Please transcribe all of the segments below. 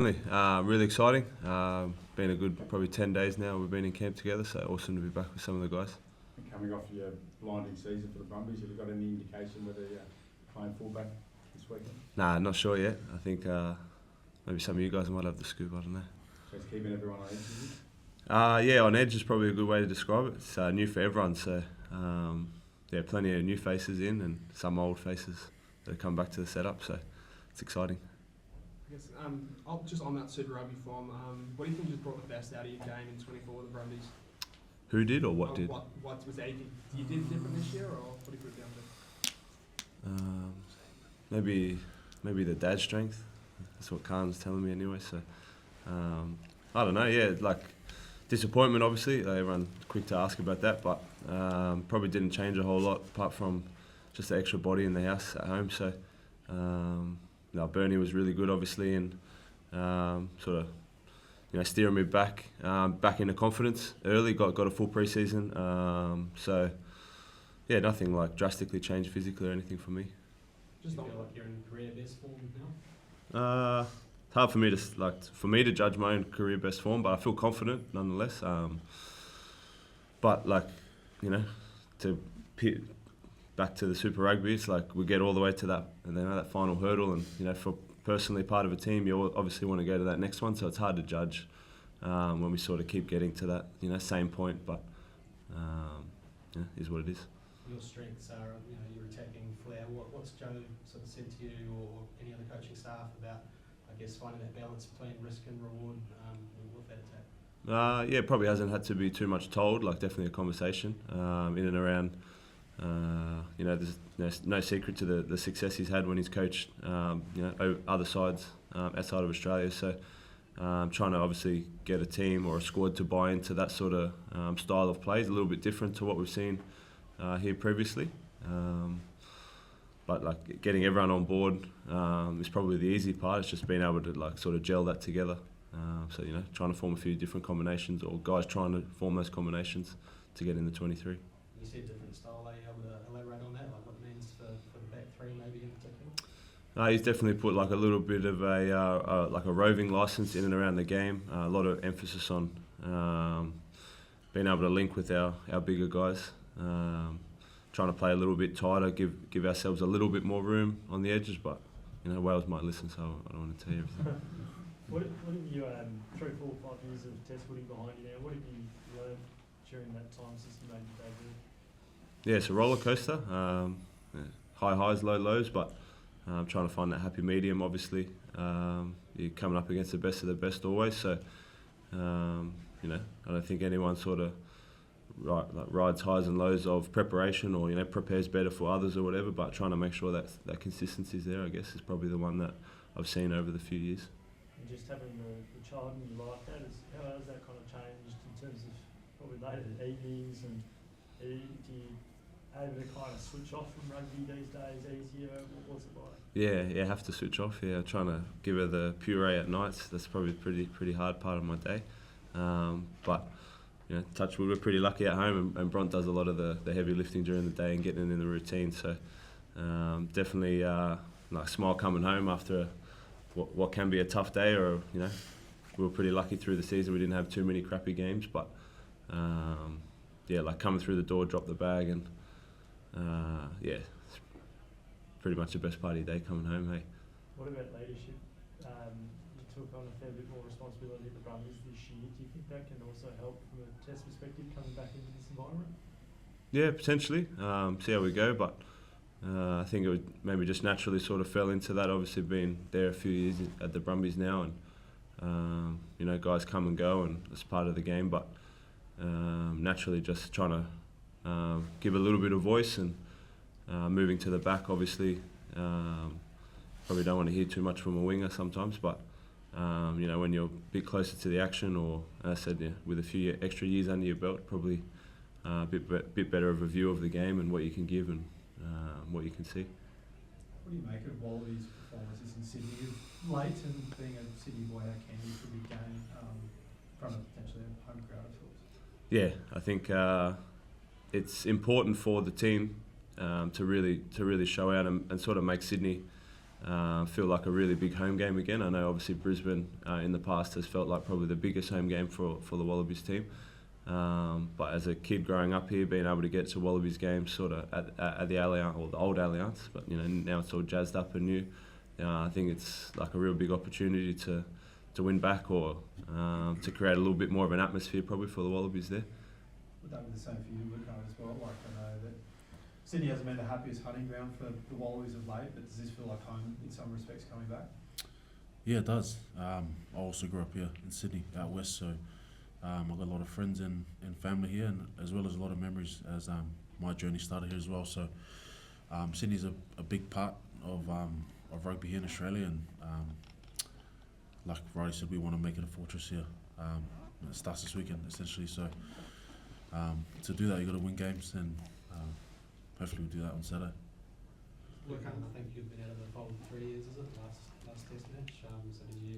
Really exciting. Been a good probably 10 days now. We've been in camp together, so awesome to be back with some of the guys. Coming off your blinding season for the Brumbies, have you got any indication whether you're playing fullback this weekend? Nah, not sure yet. I think maybe some of you guys might have the scoop. I don't know. So it's keeping everyone on edge, is it? Yeah, on edge is probably a good way to describe it. It's new for everyone, so plenty of new faces in and some old faces that have come back to the setup. So it's exciting. I guess, just on that Super Rugby form, what do you think just brought the best out of your game in 24, the Brumbies? Who did or what did? What was there anything you did different this year, or what do you put it down to? Maybe the dad strength. That's what Khan's telling me anyway. So I don't know. Yeah, like disappointment obviously. Everyone's quick to ask about that, but probably didn't change a whole lot apart from just the extra body in the house at home. So Bernie was really good obviously, and sort of steering me back into confidence early. Got a full pre-season. So yeah, nothing like drastically changed physically or anything for me. Just feel like you're in career best form now? It's hard for me to judge my own career best form, but I feel confident nonetheless. But back to the Super Rugby, it's like we get all the way to that, and then that final hurdle, and for personally part of a team, you obviously want to go to that next one. So it's hard to judge when we sort of keep getting to that same point, but is what it is. Your strengths are your attacking flair. What's Joe sort of said to you or any other coaching staff about, I guess, finding that balance between risk and reward with that attack? Probably hasn't had to be too much told. Like definitely a conversation in and around. There's no secret to the success he's had when he's coached other sides outside of Australia. So trying to obviously get a team or a squad to buy into that sort of style of play is a little bit different to what we've seen here previously. But like getting everyone on board is probably the easy part. It's just being able to sort of gel that together. So trying to form a few different combinations, or guys trying to form those combinations to get in the 23. You said different style. Are you able to elaborate on that, like what it means for the back three maybe in particular? He's definitely put like a little bit of a roving license in and around the game. A lot of emphasis on being able to link with our bigger guys. Trying to play a little bit tighter, give ourselves a little bit more room on the edges, but Wales might listen, so I don't want to tell you everything. What have you 3, 4, 5 years of test footy behind you now? What have you learned during that time since you made your debut? Yeah, it's a roller coaster. High highs, low lows, but trying to find that happy medium. Obviously, you're coming up against the best of the best always. So, I don't think anyone sort of rides highs and lows of preparation or prepares better for others or whatever. But trying to make sure that consistency is there, I guess, is probably the one that I've seen over the few years. And just having the child in your life, how has that kind of changed in terms of probably later evenings, and do you able to kind of switch off from rugby these days easier? What's it like? Yeah, have to switch off. Yeah, trying to give her the puree at nights. That's probably pretty hard part of my day. But touch wood, we're pretty lucky at home, and Bront does a lot of the heavy lifting during the day and getting in the routine. So definitely smile coming home after what can be a tough day, or we were pretty lucky through the season. We didn't have too many crappy games, but coming through the door, drop the bag, and it's pretty much the best part of your day coming home. Hey. What about leadership? You took on a fair bit more responsibility at the Brumbies this year. Do you think that can also help from a test perspective coming back into this environment? Yeah, potentially. See how we go, but I think it would maybe just naturally sort of fell into that. Obviously, been there a few years at the Brumbies now, and guys come and go, and it's part of the game. But naturally, just trying to give a little bit of voice, and moving to the back. Obviously, probably don't want to hear too much from a winger sometimes, but when you're a bit closer to the action, or as I said, with a few extra years under your belt, probably a bit better of a view of the game and what you can give and what you can see. What do you make of Wallaby's performances in Sydney? Late, and being a Sydney boy, how can you for a big game from potentially a home crowd of sorts? Yeah, I think it's important for the team to really show out and sort of make Sydney feel like a really big home game again. I know obviously Brisbane in the past has felt like probably the biggest home game for the Wallabies team. But as a kid growing up here, being able to get to Wallabies games sort of at the Allianz, or the old Allianz, but now it's all jazzed up and new. I think it's like a real big opportunity to win back, or to create a little bit more of an atmosphere probably for the Wallabies there. Would that be the same for you, Luca, as well? Like, I know that Sydney hasn't been the happiest hunting ground for the Wallabies of late, but does this feel like home in some respects coming back? Yeah, it does. I also grew up here in Sydney, out west, so I've got a lot of friends and family here, and as well as a lot of memories as my journey started here as well. So Sydney's a big part of rugby here in Australia, and like Roddy said, we want to make it a fortress here. It starts this weekend essentially, so to do that you got to win games, and hopefully we'll do that on Saturday. Look, I think you've been out of the fold for 3 years, is it? Last test match. So did you?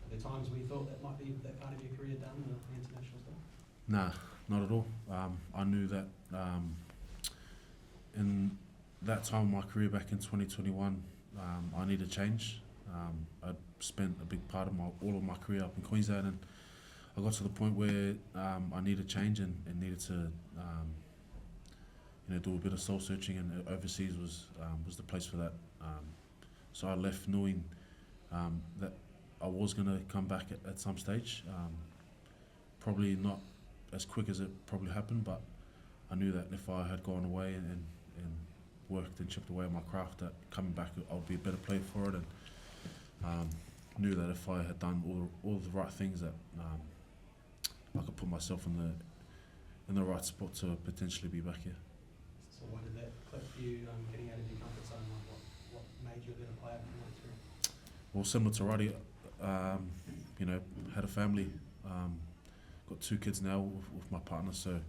Are there times we thought that might be that part of your career done, the international stuff? Nah, not at all. I knew that in that time of my career back in 2021, I needed a change. I'd spent a big part of all of my career up in Queensland, and I got to the point where I needed change and needed to do a bit of soul searching, and overseas was the place for that. So I left knowing that I was going to come back at some stage. Probably not as quick as it probably happened, but I knew that if I had gone away and worked and chipped away at my craft, that coming back I would be a better player for it, and knew that if I had done all the right things, that I could put myself in the right spot to potentially be back here. So why did that click for you, getting out of your comfort zone? Like what made you a better player from that through? Well, similar to Roddy, had a family, got 2 kids now with my partner, so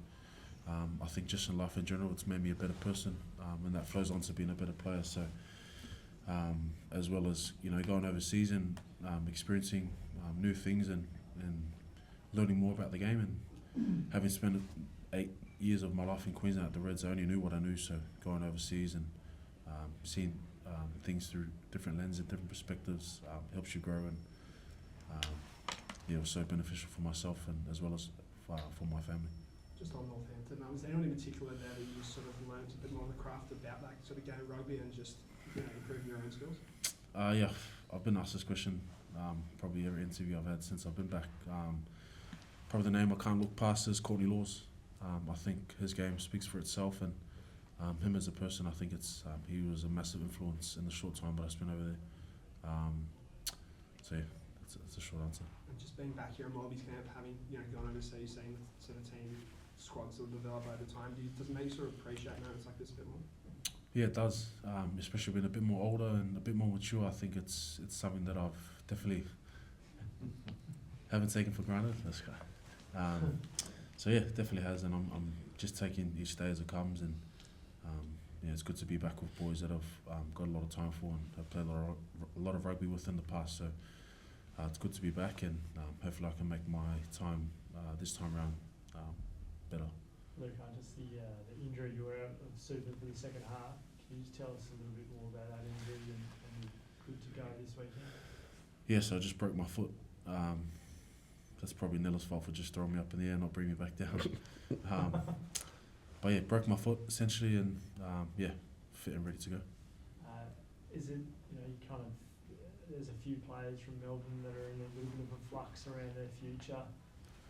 I think just in life in general it's made me a better person, and that flows on to being a better player. So as well as going overseas and experiencing new things and learning more about the game, and having spent 8 years of my life in Queensland at the Reds, I only knew what I knew. So going overseas and seeing things through different lenses, different perspectives, helps you grow, and it was so beneficial for myself and as well as for my family. just on Northampton, was there anyone in particular there that you sort of learnt a bit more of the craft about that sort of game of rugby and just improving your own skills? Yeah, I've been asked this question probably every interview I've had since I've been back. Probably the name I can't look past is Courtney Laws. I think his game speaks for itself, and him as a person, I think he was a massive influence in the short time that I spent over there. So yeah, that's a short answer. And just being back here in Wallabies camp, having gone overseas, seeing the sort of team squad sort of develop over time, does it make you sort of appreciate moments like this a bit more? Yeah, it does. Especially being a bit more older and a bit more mature. I think it's something that I've definitely haven't taken for granted. This guy. So yeah, definitely has, and I'm just taking each day as it comes, and it's good to be back with boys that I've got a lot of time for and have played a lot of rugby with in the past. So it's good to be back, and hopefully I can make my time this time around better. Luke, just the injury you were out of Super for the second half. Can you just tell us a little bit more about that injury and good to go this weekend? Yeah, so I just broke my foot. That's probably Nella's fault for just throwing me up in the air and not bringing me back down. But yeah, broke my foot essentially, and fit and ready to go. Is it, you kind of, there's a few players from Melbourne that are in a little bit of a flux around their future.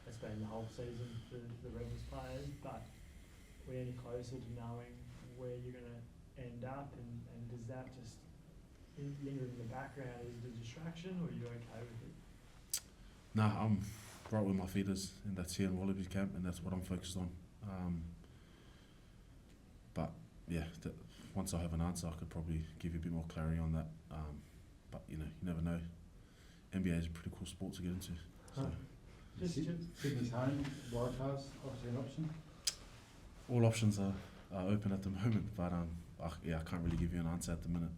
It's been the whole season for the Rebels players, but we're any closer to knowing where you're going to end up, and does that just linger in the background? Is it a distraction, or are you okay with it? Nah, I'm right where my feet is, and that's here in Wallabies camp, and that's what I'm focused on. But yeah, once I have an answer, I could probably give you a bit more clarity on that. But you never know. NBA is a pretty cool sport to get into. So. Sydney's home, Waratahs, obviously an option. All options are open at the moment, but I can't really give you an answer at the minute.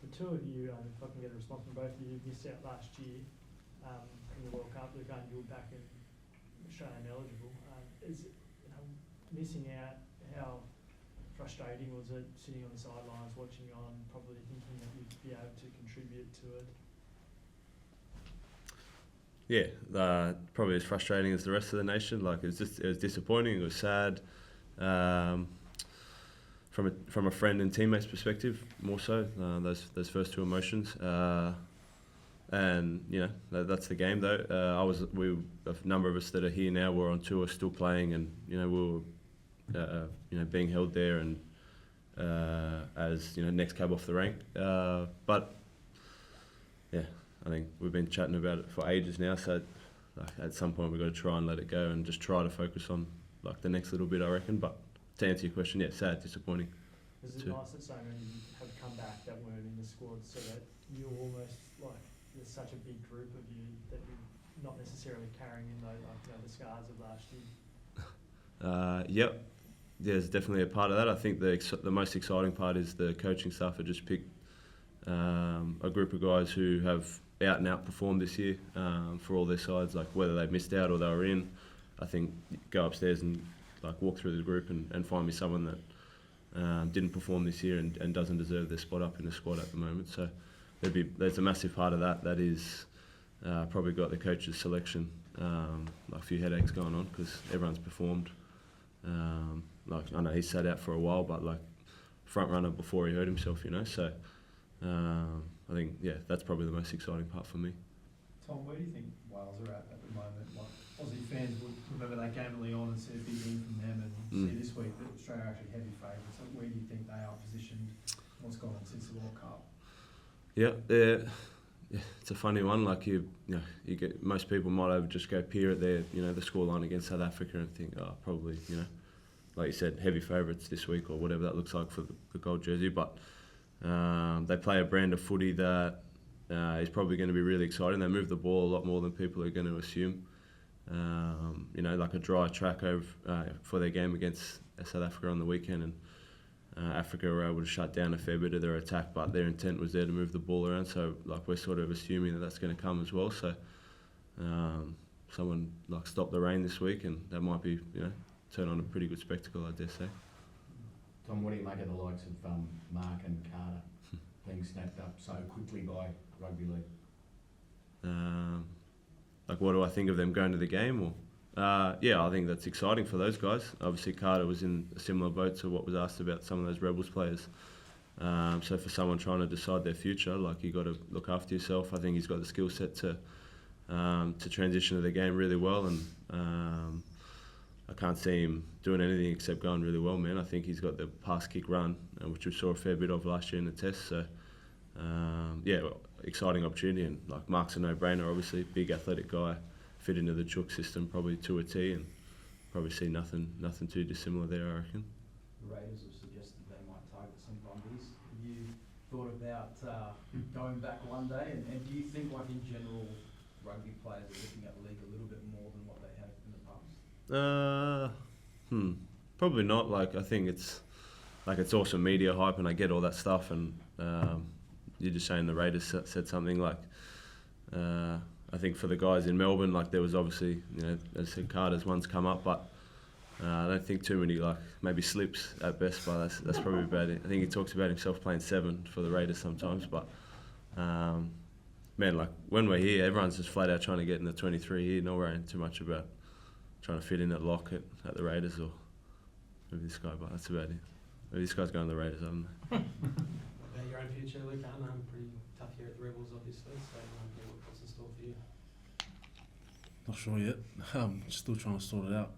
The two of you, if I can get a response from both of you, missed out last year in the World Cup. Luke, you were back in Australian eligible. Is missing out, how frustrating? Was it sitting on the sidelines watching on, probably thinking that you'd be able to contribute to it? Yeah, probably as frustrating as the rest of the nation. Like it was disappointing. It was sad. From a friend and teammates perspective, more so those first two emotions. And you know that's the game though. A number of us that are here now were on tour, still playing, and you know we were being held there and as next cab off the rank. But yeah, I think we've been chatting about it for ages now. So like, at some point we've got to try and let it go and just try to focus on like the next little bit, I reckon. But to answer your question, yeah, sad, disappointing. Is it nice that so many have come back that weren't in the squad, so that you're almost like there's such a big group of you that you're not necessarily carrying in the scars of last year? Yep, there's definitely a part of that. I think the most exciting part is the coaching staff have just picked a group of guys who have out and out performed this year for all their sides, like whether they missed out or they were in. I think go upstairs and like walk through the group and find me someone that didn't perform this year and doesn't deserve their spot up in the squad at the moment. So there's a massive part of that is probably got the coach's selection, like a few headaches going on because everyone's performed. Like I know he sat out for a while, but like front runner before he hurt himself, So I think that's probably the most exciting part for me. Tom, where do you think Wales are at the moment? Like Aussie fans would remember that game early on and see a big win from them, and see this week that Australia are actually heavy favourites. So where do you think they are positioned? What's gone on since the World Cup? Yeah, it's a funny one. Like you get most people might just go peer at their the scoreline against South Africa and think, oh, probably like you said, heavy favourites this week or whatever that looks like for the gold jersey. But they play a brand of footy that is probably going to be really exciting. They move the ball a lot more than people are going to assume. Like a dry track for their game against South Africa on the weekend, and Africa were able to shut down a fair bit of their attack, but their intent was there to move the ball around. So like we're sort of assuming that that's going to come as well. So someone like stop the rain this week, and that might be turn on a pretty good spectacle, I dare say. Tom, what do you make of the likes of Mark and Carter being snapped up so quickly by rugby league? Like what do I think of them going to the game? Or I think that's exciting for those guys. Obviously Carter was in a similar boat to what was asked about some of those Rebels players. So for someone trying to decide their future, like you got to look after yourself. I think he's got the skill set to transition to the game really well, and I can't see him doing anything except going really well, man. I think he's got the pass kick run, which we saw a fair bit of last year in the test. So exciting opportunity, and like Mark's a no-brainer. Obviously, big athletic guy, fit into the Chook system probably to a T, and probably see nothing too dissimilar there, I reckon. The Raiders have suggested they might target some Brumbies. Have you thought about going back one day? And do you think, like in general, rugby players are looking at the league a little bit more than what they have in the past? Probably not. Like I think it's awesome media hype, and I get all that stuff. And you're just saying the Raiders said something like. I think for the guys in Melbourne, like there was obviously, as I said, Carter's one's come up, but I don't think too many, like maybe slips at best, but that's probably about it. I think he talks about himself playing 7 for the Raiders sometimes, but man, like when we're here, everyone's just flat out trying to get in the 23 here, not worrying too much about trying to fit in at lock at the Raiders or maybe this guy, but that's about it. Maybe this guy's going to the Raiders, I don't know. What about your own future, Luke? Pretty tough year at the Rebels, obviously, so what's in store for you? Not sure yet. Still trying to sort it out.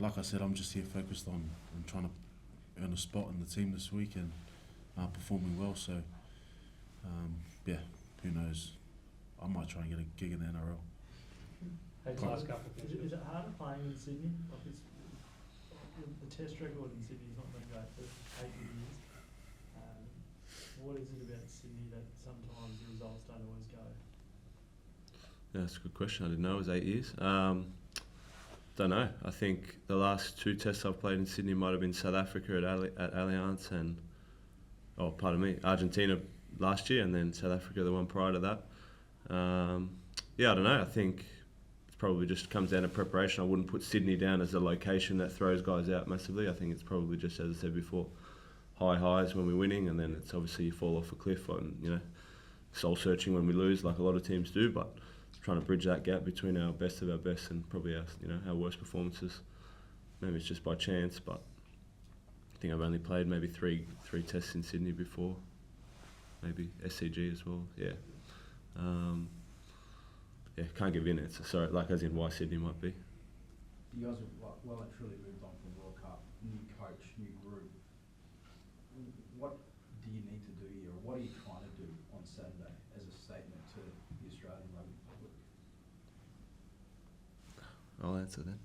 Like I said, I'm just here focused on trying to earn a spot in the team this week and performing well. So, who knows? I might try and get a gig in the NRL. Hey, Last couple of things. is it harder playing in Sydney? Like the test record in Sydney's not been great for 8 years. What is it about Sydney that sometimes the results don't always go? Yeah, that's a good question. I didn't know it was 8 years. Don't know. I think the last 2 tests I've played in Sydney might have been South Africa at Allianz and, Argentina last year, and then South Africa the one prior to that. I don't know. I think it's probably just comes down to preparation. I wouldn't put Sydney down as a location that throws guys out massively. I think it's probably just, as I said before, high highs when we're winning, and then it's obviously you fall off a cliff and, you know, soul searching when we lose, like a lot of teams do. But trying to bridge that gap between our best of our best and probably our, you know, our worst performances. Maybe it's just by chance, but I think I've only played maybe three tests in Sydney before, maybe SCG as well. Yeah. Yeah, can't give in it. So sorry, like as in why Sydney might be. You guys have well and truly moved on from the World Cup, new coach, new group. What do you need to do here, or what are you trying to do on Saturday as a statement to the Australian rugby public? I'll answer then.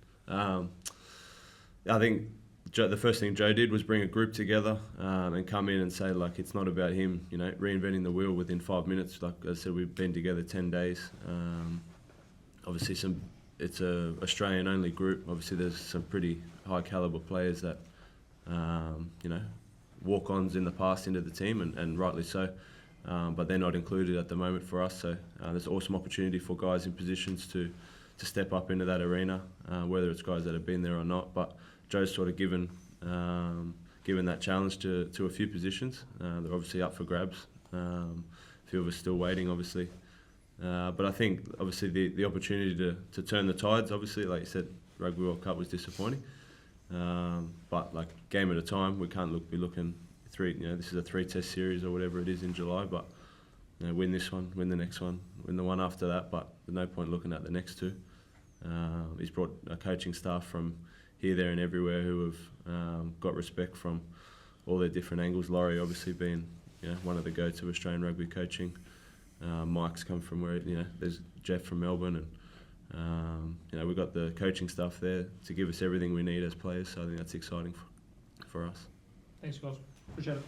I think the first thing Joe did was bring a group together and come in and say, like, it's not about him, you know, reinventing the wheel within 5 minutes. Like I said, we've been together 10 days. Obviously, it's a Australian only group. Obviously, there's some pretty high caliber players that, you know, walk-ons in the past into the team, and rightly so. But they're not included at the moment for us. So there's awesome opportunity for guys in positions to step up into that arena, whether it's guys that have been there or not. But Joe's sort of given that challenge to a few positions. They're obviously up for grabs. A few of us still waiting, obviously. But I think, obviously, the opportunity to turn the tides, obviously, like you said, Rugby World Cup was disappointing. But, like, game at a time, we can't be looking this is a 3-test series or whatever it is in July, but, you know, win this one, win the next one, win the one after that, but there's no point looking at the next two. He's brought a coaching staff from here, there and everywhere who have got respect from all their different angles. Laurie obviously being, you know, one of the go-to Australian rugby coaching. Mike's come from where, you know, there's Jeff from Melbourne, and you know, we've got the coaching staff there to give us everything we need as players. So I think that's exciting for us. Thanks, guys. Appreciate it.